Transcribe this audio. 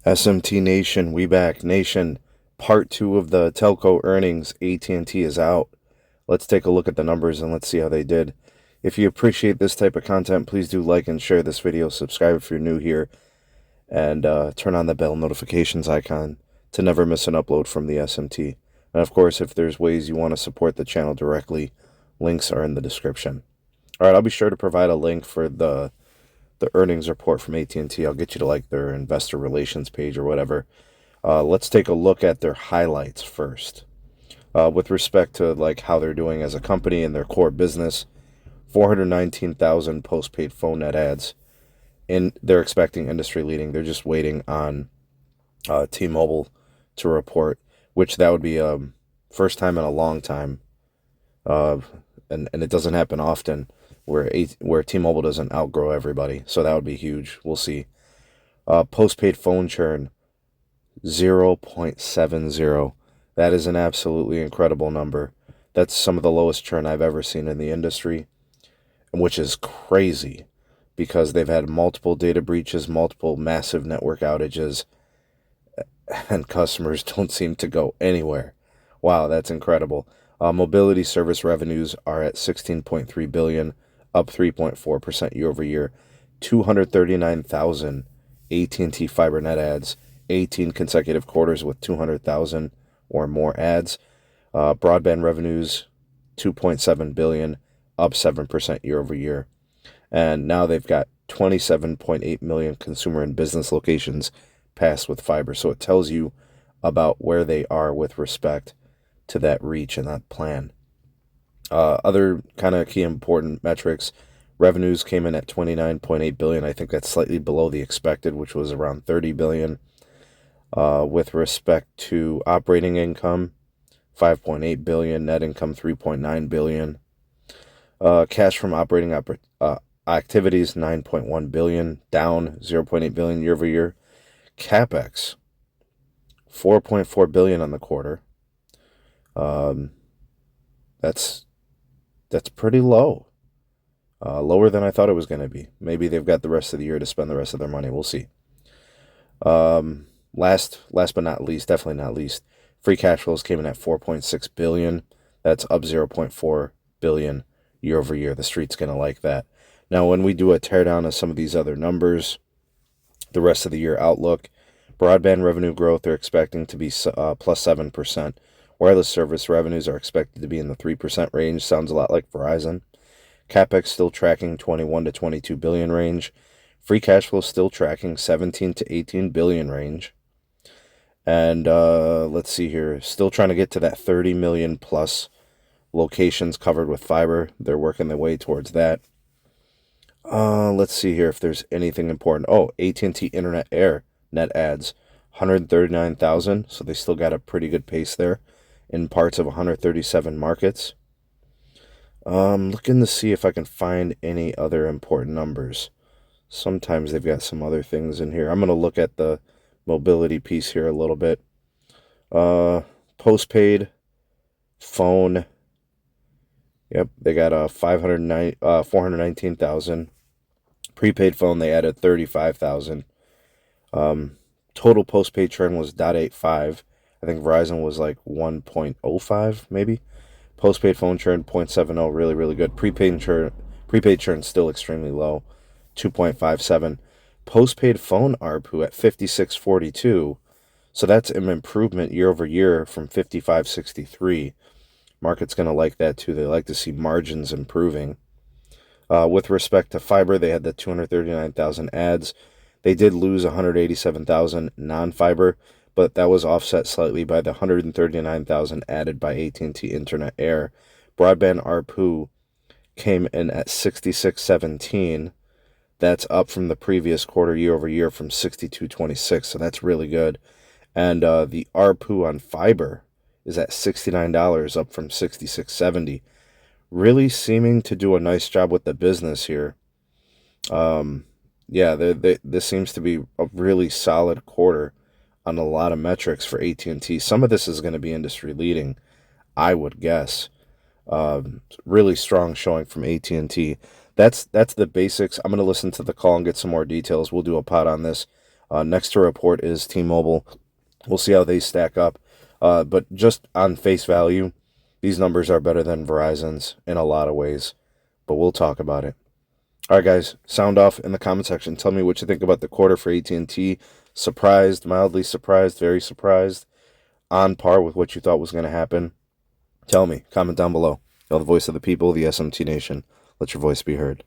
SMT Nation, we back. Nation, part 2 of the telco earnings. AT&T is out. Let's take a look at the numbers and let's see how they did. If you appreciate this type of content, please do like and share this video. Subscribe if you're new here. And turn on the bell notifications icon to never miss an upload from the SMT. And of course, if there's ways you want to support the channel directly, links are in the description. All right, I'll be sure to provide a link for the earnings report from AT&T. I'll get you to like their investor relations page or whatever. Let's take a look at their highlights first. With respect to like how they're doing as a company and their core business, 419,000 postpaid phone net adds. And they're expecting industry leading. They're just waiting on T-Mobile to report, which that would be first time in a long time. And it doesn't happen often where T-Mobile doesn't outgrow everybody. So that would be huge. We'll see. Postpaid phone churn, 0.70. That is an absolutely incredible number. That's some of the lowest churn I've ever seen in the industry, which is crazy because they've had multiple data breaches, multiple massive network outages, and customers don't seem to go anywhere. Wow, that's incredible. Mobility service revenues are at $16.3 billion, up 3.4% year over year. 239,000 AT&T fiber net adds, 18 consecutive quarters with 200,000 or more adds. Broadband revenues, $2.7 billion, up 7% year over year. And now they've got 27.8 million consumer and business locations passed with fiber. So it tells you about where they are with respect to that reach and that plan. Other kind of key important metrics, revenues came in at 29.8 billion. I think that's slightly below the expected, which was around 30 billion. With respect to operating income, 5.8 billion, net income 3.9 billion. Cash from operating activities 9.1 billion, down 0.8 billion year over year. CapEx 4.4 billion on the quarter. That's pretty low. Lower than I thought it was going to be. Maybe they've got the rest of the year to spend the rest of their money. We'll see. Last but not least, definitely not least, free cash flows came in at 4.6 billion. That's up 0.4 billion year over year. The street's going to like that. Now, when we do a teardown of some of these other numbers, the rest of the year outlook, broadband revenue growth they're expecting to be plus 7%. Wireless service revenues are expected to be in the 3% range. Sounds a lot like Verizon. CapEx still tracking 21 to 22 billion range. Free cash flow still tracking 17 to 18 billion range. And let's see here. Still trying to get to that 30 million plus locations covered with fiber. They're working their way towards that. Let's see here if there's anything important. Oh, AT&T Internet Air net adds 139,000. So they still got a pretty good pace there in parts of 137 markets. Looking to see if I can find any other important numbers. Sometimes they've got some other things in here. I'm going to look at the mobility piece here a little bit. Postpaid phone. Yep, they got 419,000. Prepaid phone, they added 35,000. Total postpaid churn was 0.85. I think Verizon was like 1.05 maybe. Postpaid phone churn 0.70, really, really good. Prepaid churn still extremely low, 2.57. Postpaid phone ARPU at 56.42. So that's an improvement year over year from 55.63. Market's going to like that too. They like to see margins improving. With respect to fiber, they had the 239,000 adds. They did lose 187,000 non-fiber, but that was offset slightly by the 139,000 added by AT&T Internet Air. Broadband ARPU came in at 66.17. That's up from the previous quarter year over year from 62.26, so that's really good. And the ARPU on fiber is at $69, up from 66.70. Really seeming to do a nice job with the business here. This seems to be a really solid quarter on a lot of metrics for AT&T. Some of this is going to be industry leading, I would guess. Really strong showing from AT&T. That's the basics. I'm going to listen to the call and get some more details. We'll do a pod on this. Next to report is T-Mobile. We'll see how they stack up. But just on face value, these numbers are better than Verizon's in a lot of ways. But we'll talk about it. All right, guys, sound off in the comment section. Tell me what you think about the quarter for AT&T. Surprised, mildly surprised, very surprised, on par with what you thought was going to happen. Tell me. Comment down below. You're the voice of the people, the SMT Nation. Let your voice be heard.